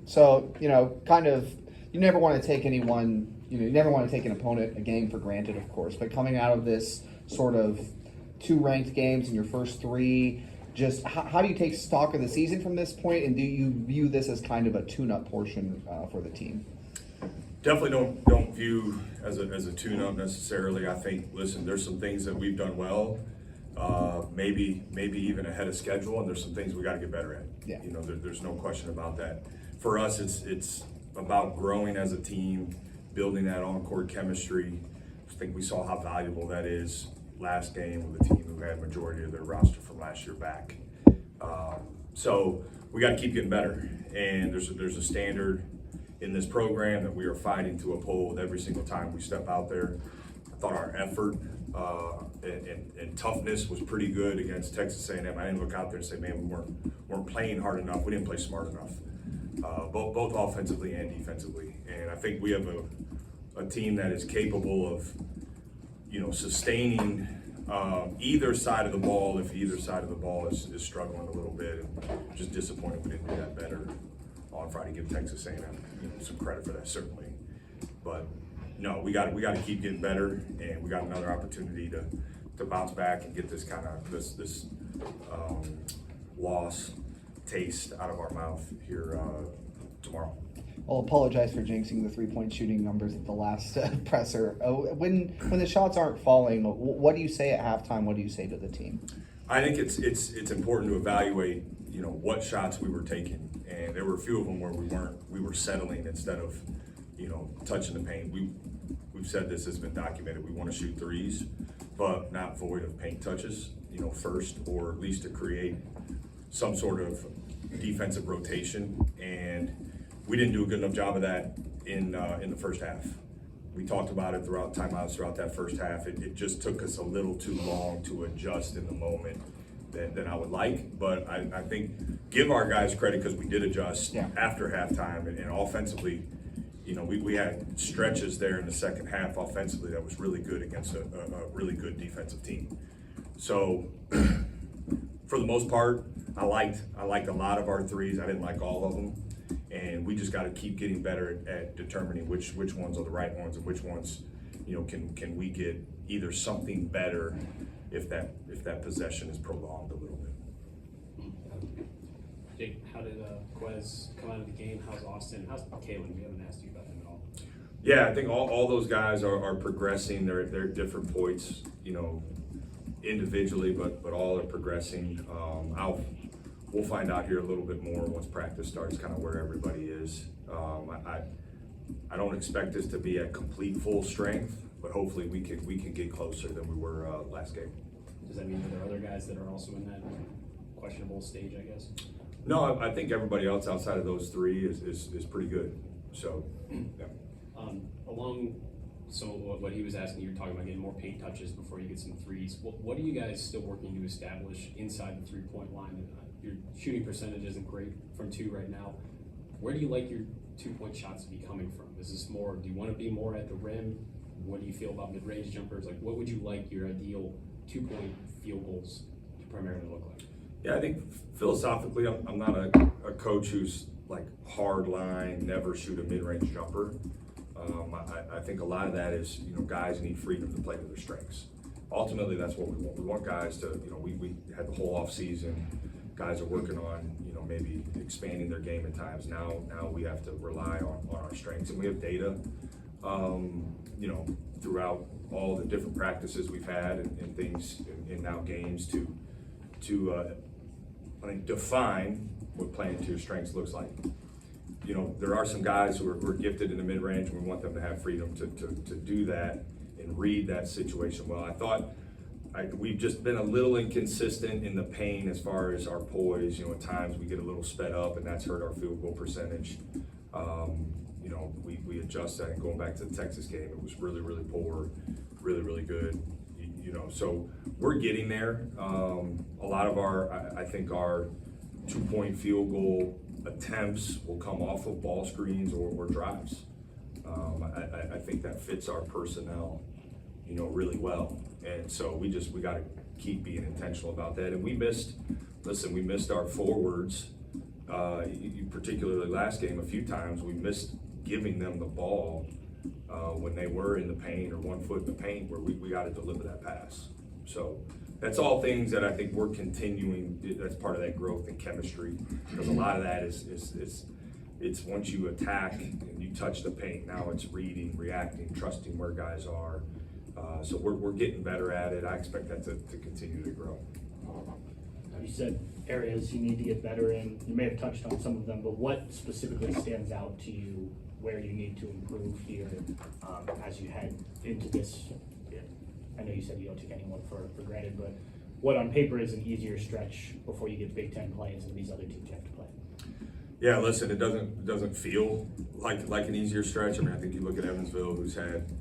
So, kind of, you never want to take anyone, you never want to take an opponent, a game for granted, of course, but coming out of this sort of 2 ranked games in your first 3, just how do you take stock of the season from this point, and do you view this as kind of a tune-up portion for the team? Definitely don't view as a tune-up necessarily. I think, listen, there's some things that we've done well, maybe even ahead of schedule, and there's some things we got to get better at. Yeah. There's no question about that. For us, it's about growing as a team, building that on-court chemistry. I think we saw how valuable that is last game with a team who had majority of their roster from last year back. So we got to keep getting better, and there's a standard in this program that we are fighting to uphold every single time we step out there. I thought our effort and toughness was pretty good against Texas A&M. I didn't look out there and say, man, we weren't playing hard enough. We didn't play smart enough, both offensively and defensively. And I think we have a team that is capable of, sustaining either side of the ball if either side of the ball is struggling a little bit. And just disappointed we didn't do that better on Friday. Give Texas A&M some credit for that, certainly. But no, we got to keep getting better, and we got another opportunity to bounce back and get this kind of this loss taste out of our mouth here tomorrow. I'll apologize for jinxing the 3-point shooting numbers at the last presser. When the shots aren't falling, what do you say at halftime? What do you say to the team? I think it's important to evaluate, what shots we were taking, and there were a few of them where we were settling instead of, touching the paint. We've said this has been documented. We want to shoot threes, but not void of paint touches, first, or at least to create some sort of defensive rotation. And we didn't do a good enough job of that in the first half. We talked about it throughout timeouts throughout that first half. It just took us a little too long to adjust in the moment than I would like. But I think give our guys credit because we did adjust after halftime, and offensively, we had stretches there in the second half offensively that was really good against a really good defensive team. So for the most part, I liked a lot of our threes. I didn't like all of them. And we just got to keep getting better at determining which ones are the right ones and which ones, can we get either something better if that possession is prolonged a little bit. Jake, how did Quez come out of the game? How's Austin? How's Kalen? We haven't asked you about him at all. Yeah, I think all those guys are progressing. They're at different points, individually, but all are progressing. We'll find out here a little bit more once practice starts, kind of where everybody is. I don't expect us to be at complete full strength, but hopefully we can get closer than we were last game. Does that mean that there are other guys that are also in that questionable stage, I guess? No, I think everybody else outside of those 3 is pretty good. So, yeah. So what he was asking, you were talking about getting more paint touches before you get some threes. What are you guys still working to establish inside the 3-point line? Your shooting percentage isn't great from 2 right now. Where do you like your 2-point shots to be coming from? Is this more, do you want to be more at the rim? What do you feel about mid-range jumpers? Like, what would you like your ideal 2-point field goals to primarily look like? Yeah, I think philosophically, I'm not a coach who's like hard line, never shoot a mid-range jumper. I think a lot of that is, guys need freedom to play to their strengths. Ultimately, that's what we want. We want guys to, we had the whole off season. Guys are working on, maybe expanding their game at times. Now we have to rely on our strengths, and we have data, throughout all the different practices we've had and things in now games to I think define what playing to your strengths looks like. There are some guys who are gifted in the mid-range, and we want them to have freedom to do that and read that situation well. I thought we've just been a little inconsistent in the paint as far as our poise. At times we get a little sped up, and that's hurt our field goal percentage. We adjust that, and going back to the Texas game, it was really, really poor, really, really good. So we're getting there. A lot of I think our 2-point field goal attempts will come off of ball screens or drives. I think that fits our personnel, really well. And so we got to keep being intentional about that. And we missed our forwards particularly last game, a few times we missed giving them the ball when they were in the paint or 1 foot in the paint where we got to deliver that pass. So that's all things that I think we're continuing. That's part of that growth and chemistry, because a lot of that is it's once you attack and you touch the paint, now it's reading, reacting, trusting where guys are. So we're getting better at it. I expect that to continue to grow. You said areas you need to get better in. You may have touched on some of them, but what specifically stands out to you where you need to improve here as you head into this? I know you said you don't take anyone for granted, but what on paper is an easier stretch before you get Big Ten play and some of these other teams you have to play? Yeah, listen, it doesn't feel like an easier stretch. I mean, I think you look at Evansville, who's had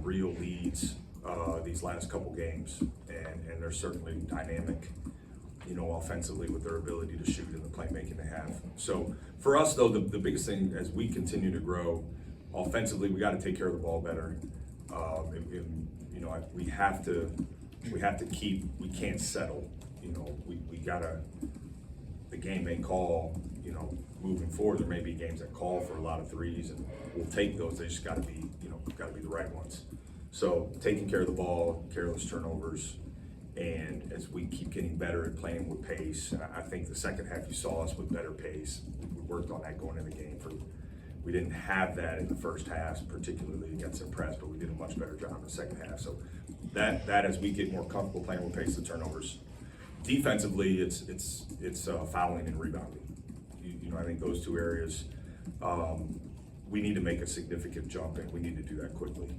real leads these last couple games, and they're certainly dynamic, offensively with their ability to shoot and the playmaking they have. So for us, though, the biggest thing as we continue to grow offensively, we got to take care of the ball better. We have to keep. We can't settle. We gotta. The game may call. Moving forward, there may be games that call for a lot of threes, and we'll take those. They just got to be, got to be the right ones. So taking care of the ball, careless turnovers, and as we keep getting better at playing with pace, and I think the second half you saw us with better pace. We worked on that going in the game. We didn't have that in the first half, particularly against Impress, but we did a much better job in the second half. So that as we get more comfortable playing with pace, the turnovers. Defensively, it's fouling and rebounding. I think those two areas, we need to make a significant jump, and we need to do that quickly.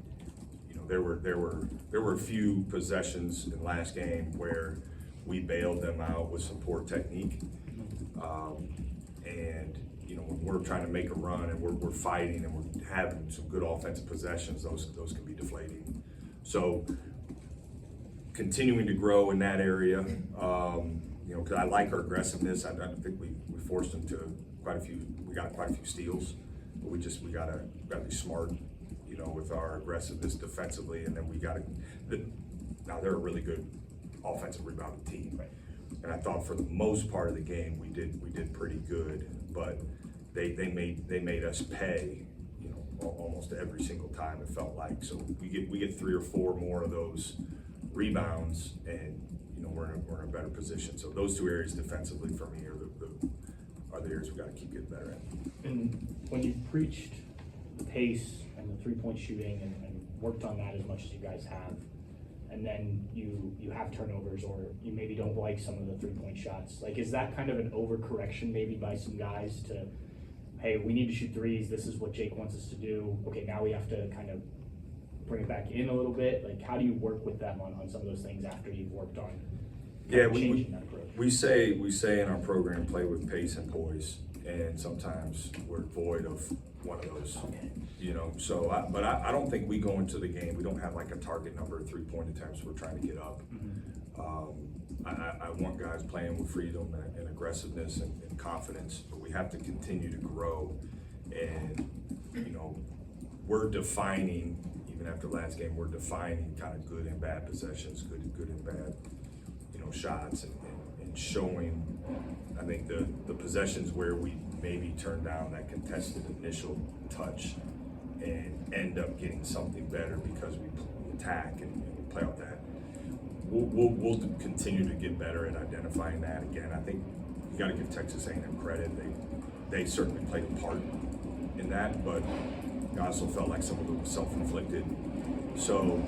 There were a few possessions in last game where we bailed them out with some poor technique, and when we're trying to make a run and we're fighting and we're having some good offensive possessions, those can be deflating. So continuing to grow in that area, because I like our aggressiveness. I don't think we forced them to quite a few. We got quite a few steals, but we gotta be smart, with our aggressiveness defensively, and then we gotta. Now they're a really good offensive rebounding team, Right. and I thought for the most part of the game we did pretty good, but they made us pay, almost every single time it felt like. So we get 3 or 4 more of those rebounds, and we're in a better position. So those two areas defensively for me are the areas we got to keep getting better at. And when you preached the pace and the 3-point shooting and worked on that as much as you guys have, and then you have turnovers, or you maybe don't like some of the 3-point shots, like, is that kind of an overcorrection maybe by some guys to, hey, we need to shoot threes, this is what Jake wants us to do, okay, now we have to kind of bring it back in a little bit? Like, how do you work with them on some of those things after you've worked on changing that approach? We say in our program, play with pace and poise, and sometimes we're void of one of those. Okay. So I don't think we go into the game. We don't have like a target number of 3-point attempts we're trying to get up. Mm-hmm. I want guys playing with freedom and aggressiveness and confidence, but we have to continue to grow. And we're defining, even after last game, we're defining kind of good and bad possessions, good and bad, shots, and showing. I think the possessions where we maybe turn down that contested initial touch and end up getting something better because we attack and we play off that. We'll continue to get better at identifying that. Again, I think you got to give Texas A&M credit. They certainly played a part in that, but I also felt like some of it was self-inflicted. So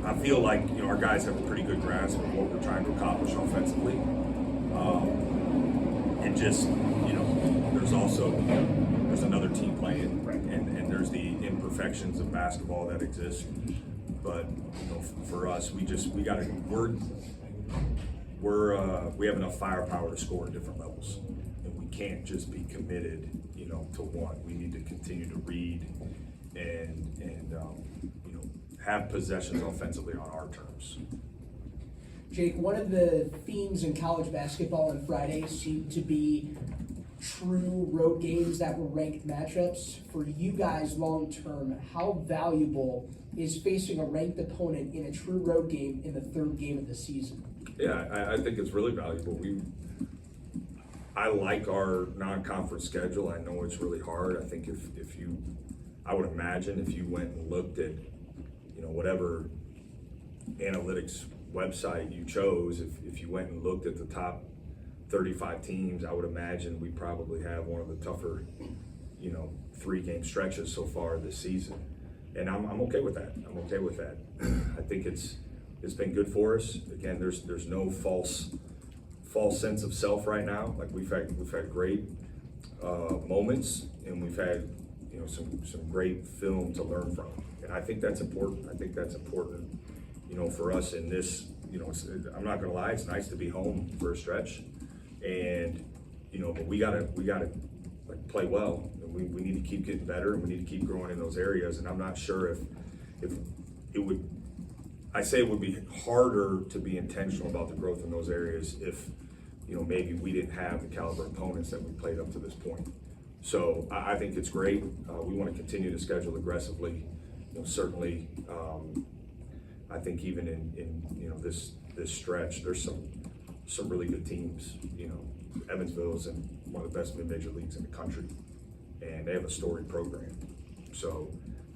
I feel like our guys have a pretty good grasp of what we're trying to accomplish offensively. And just there's another team playing, Right. and there's the imperfections of basketball that exist. But for us, we have enough firepower to score at different levels, and we can't just be committed, to one. We need to continue to read and have possessions offensively on our terms. Jake, one of the themes in college basketball on Friday seemed to be true road games that were ranked matchups. For you guys long term, how valuable is facing a ranked opponent in a true road game in the 3rd game of the season? Yeah, I think it's really valuable. I like our non-conference schedule. I know it's really hard. I think I would imagine if you went and looked at, whatever analytics website you chose, if you went and looked at the top 35 teams, I would imagine we probably have one of the tougher, 3-game stretches so far this season. And I'm okay with that. I'm okay with that. I think it's been good for us. Again, there's no false sense of self right now. Like we've had great moments, and we've had some great film to learn from, and I think that's important. For us in this, I'm not gonna lie, it's nice to be home for a stretch, and but we gotta like play well, and we need to keep getting better, and we need to keep growing in those areas. And I'm not sure if it would. I say it would be harder to be intentional about the growth in those areas if maybe we didn't have the caliber opponents that we played up to this point. So I think it's great. We want to continue to schedule aggressively. Certainly, I think even in this stretch, there's some really good teams. Evansville is in one of the best mid-major leagues in the country, and they have a storied program. So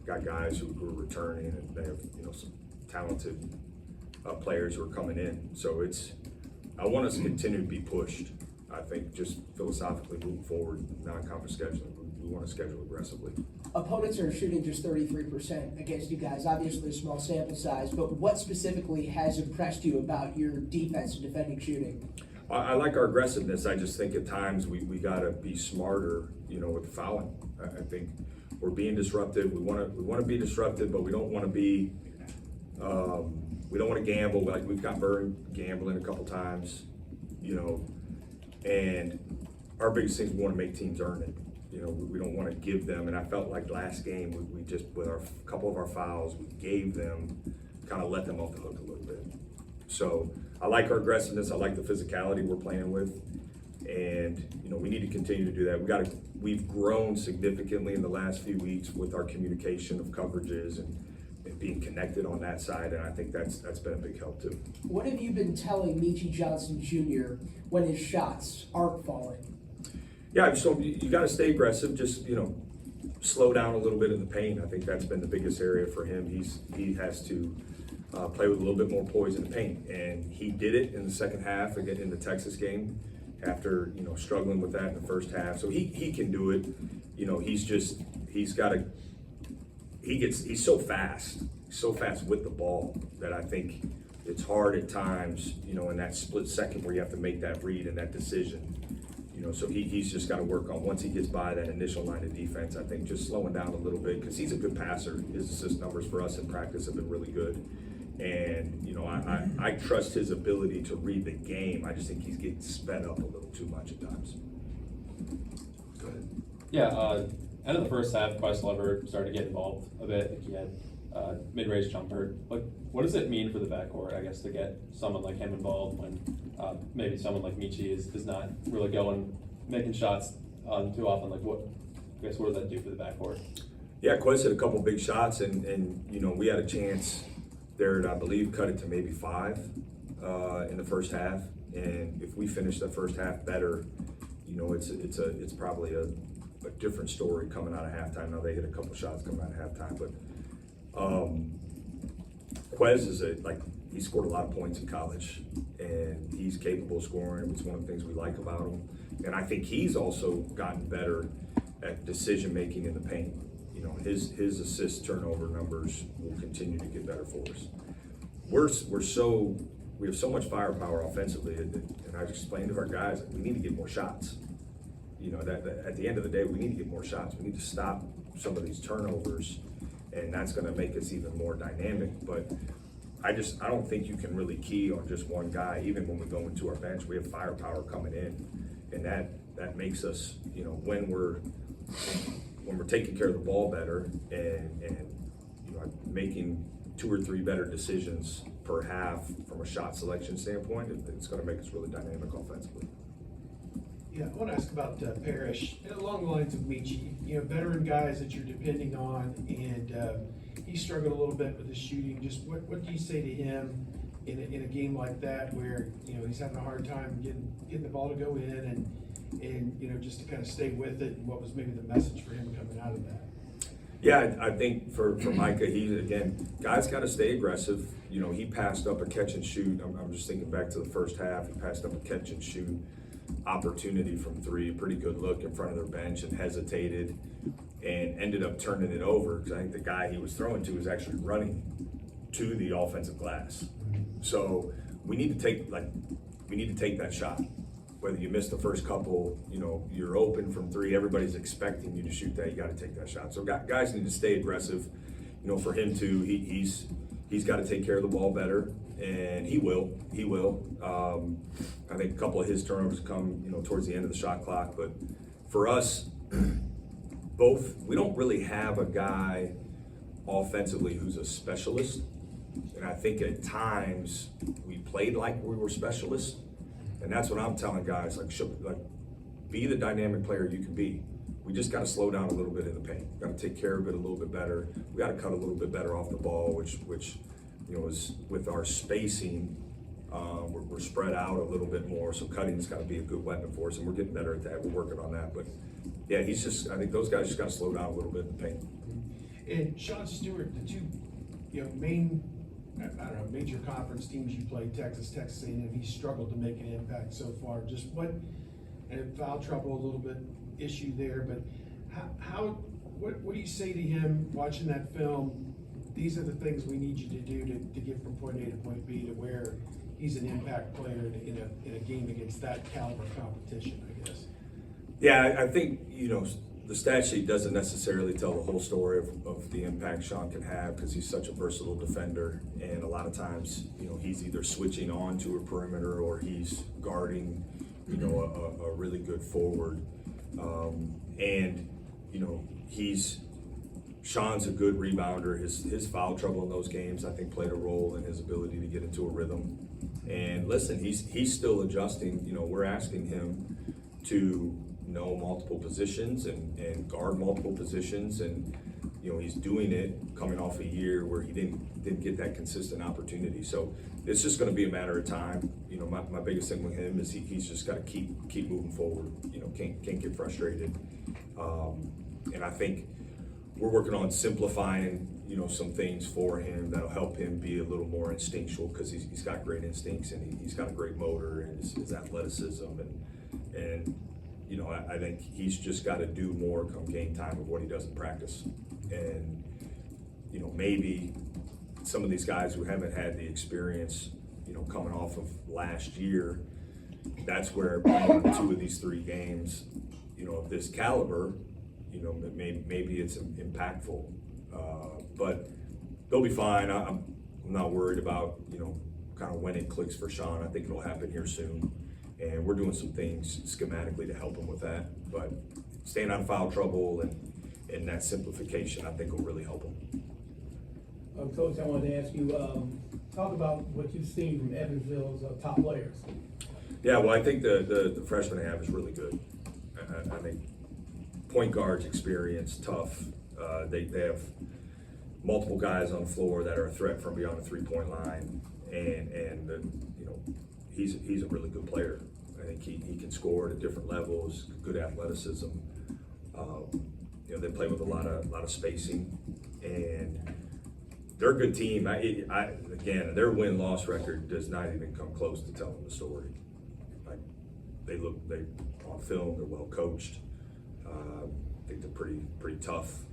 got guys who are returning, and they have some talented players who are coming in. So I want us to continue to be pushed. I think just philosophically moving forward, non-conference scheduling, we want to schedule aggressively. Opponents are shooting just 33% against you guys. Obviously a small sample size, but what specifically has impressed you about your defense and defending shooting? I like our aggressiveness. I just think at times we got to be smarter, with the fouling. I think we're being disruptive. We want to be disruptive, but we don't want to be. We don't want to gamble. Like we've got burned gambling a couple times, and our biggest thing is we want to make teams earn it. We don't want to give them, and I felt like last game we just, with a couple of our fouls, we gave them, kind of let them off the hook a little bit. So I like our aggressiveness. I like the physicality we're playing with, and we need to continue to do that. We've grown significantly in the last few weeks with our communication of coverages and being connected on that side, and I think that's been a big help too. What have you been telling Michi Johnson Jr. when his shots aren't falling? Yeah, so you got to stay aggressive. Just slow down a little bit in the paint. I think that's been the biggest area for him. He has to play with a little bit more poise in the paint, and he did it in the second half again in the Texas game after struggling with that in the first half. So he can do it. He's so fast with the ball that I think it's hard at times, in that split second where you have to make that read and that decision. So he's just got to work on, once he gets by that initial line of defense, I think just slowing down a little bit, because he's a good passer. His assist numbers for us in practice have been really good. And, I trust his ability to read the game. I just think he's getting sped up a little too much at times. Go ahead. Yeah, end of the first half, Questlove started to get involved a bit. Like he had mid-range jumper. What does it mean for the backcourt, I guess, to get someone like him involved when maybe someone like Michi is not really making shots too often? What does that do for the backcourt? Yeah, Quest hit a couple big shots, and we had a chance there to, I believe, cut it to maybe 5 in the first half. And if we finish the first half better, it's probably a different story coming out of halftime. Now they hit a couple shots coming out of halftime, but Quez is he scored a lot of points in college, and he's capable of scoring. It's one of the things we like about him, and I think he's also gotten better at decision making in the paint. His assist turnover numbers will continue to get better for us. We have so much firepower offensively, and I've explained to our guys that we need to get more shots. That at the end of the day, we need to get more shots. We need to stop some of these turnovers, and that's going to make us even more dynamic. But I don't think you can really key on just one guy. Even when we go into our bench, we have firepower coming in, and that makes us, when we're taking care of the ball better and making 2 or 3 better decisions per half from a shot selection standpoint, it's going to make us really dynamic offensively. Yeah, I want to ask about Parrish, along the lines of Michi, veteran guys that you're depending on, and he struggled a little bit with his shooting. Just what do you say to him in a game like that where, you know, he's having a hard time getting the ball to go in and, you know, just to kind of stay with it, and what was maybe the message for him coming out of that? Yeah, I think for Micah, guys got to stay aggressive. You know, he passed up a catch and shoot. I'm just thinking back to the first half. He passed up a catch and shoot opportunity from three, a pretty good look in front of their bench, and hesitated and ended up turning it over because I think the guy he was throwing to was actually running to the offensive glass. So we need to take that shot. Whether you miss the first couple, you know, you're open from three, everybody's expecting you to shoot that, you got to take that shot. So guys need to stay aggressive. You know, for him too, he's got to take care of the ball better, and he will. I think a couple of his turnovers come, you know, towards the end of the shot clock. But for us, we don't really have a guy offensively who's a specialist. And I think at times we played like we were specialists. And that's what I'm telling guys, like be the dynamic player you can be. We just got to slow down a little bit in the paint. We've got to take care of it a little bit better. We got to cut a little bit better off the ball, which you know, is with our spacing, we're spread out a little bit more. So cutting's got to be a good weapon for us, and we're getting better at that. We're working on that. But yeah, I think those guys just got to slow down a little bit in the paint. And Sean Stewart, the two, you know, main, I don't know, major conference teams you played, Texas A&M, he struggled to make an impact so far. Just and foul trouble, a little bit issue there, but what do you say to him watching that film? These are the things we need you to do to get from point A to point B to where he's an impact player in a game against that caliber competition, I guess. Yeah, I think, you know, the stat sheet doesn't necessarily tell the whole story of the impact Sean can have because he's such a versatile defender, and a lot of times, you know, he's either switching on to a perimeter or he's guarding, you know, a really good forward. And, you know, Sean's a good rebounder. His foul trouble in those games, I think, played a role in his ability to get into a rhythm. And listen, he's still adjusting. You know, we're asking him to know multiple positions and guard multiple positions, and you know, he's doing it coming off a year where he didn't get that consistent opportunity. So it's just going to be a matter of time. You know, my biggest thing with him is he's just got to keep moving forward. You know, can't get frustrated. And I think we're working on simplifying, you know, some things for him that'll help him be a little more instinctual because he's got great instincts and he's got a great motor and his athleticism and you know, I think he's just got to do more come game time of what he does in practice. And, you know, maybe some of these guys who haven't had the experience, you know, coming off of last year, that's where playing 2 of these 3 games, you know, of this caliber, you know, maybe it's impactful. But they'll be fine. I'm not worried about, you know, kind of when it clicks for Sean. I think it'll happen here soon. And we're doing some things schematically to help him with that. But staying out of foul trouble and that simplification, I think will really help him. Coach, I wanted to ask you, talk about what you've seen from Evansville's top players. Yeah, well, I think the freshman they have is really good. I think point guards, experience, tough. They have multiple guys on the floor that are a threat from beyond the 3-point line, and you know, he's a really good player. I think he can score at different levels, good athleticism. You know, they play with a lot of spacing, and they're a good team. Again, their win-loss record does not even come close to telling the story. Like they on film, they're well coached. I think they're pretty tough.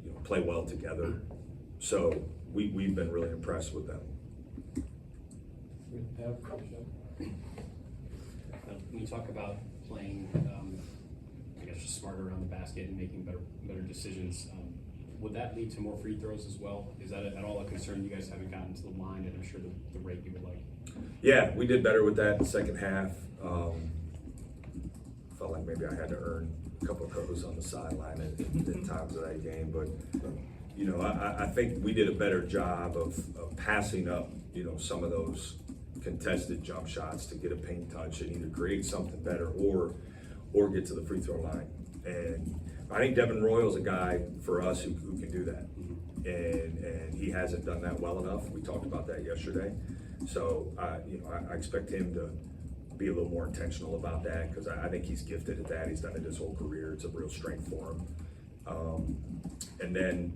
You know, play well together. So we've been really impressed with them. When you talk about playing, I guess, just smarter around the basket and making better decisions, would that lead to more free throws as well? Is that at all a concern? You guys haven't gotten to the line, and I'm sure the rate you would like. Yeah, we did better with that in the second half. Felt like maybe I had to earn a couple of throws on the sideline at times of that game, but you know, I think we did a better job of passing up, you know, some of those contested jump shots to get a paint touch and either create something better or get to the free throw line. And I think Devin Royal's a guy for us who can do that, and he hasn't done that well enough. We talked about that yesterday. So, I expect him to be a little more intentional about that, because I think he's gifted at that. He's done it his whole career. It's a real strength for him. And then,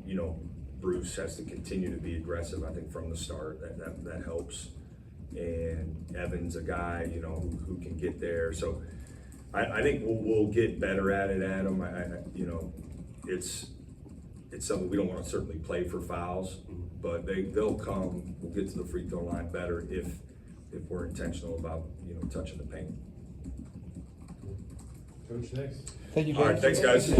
Bruce has to continue to be aggressive, I think, from the start. That helps. And Evan's a guy, who can get there. So I think we'll get better at it, Adam. It's something we don't want to certainly play for fouls, but they'll come. We'll get to the free throw line better if we're intentional about, touching the paint. Coach, next. Thank you, All right, Jake. thanks, guys.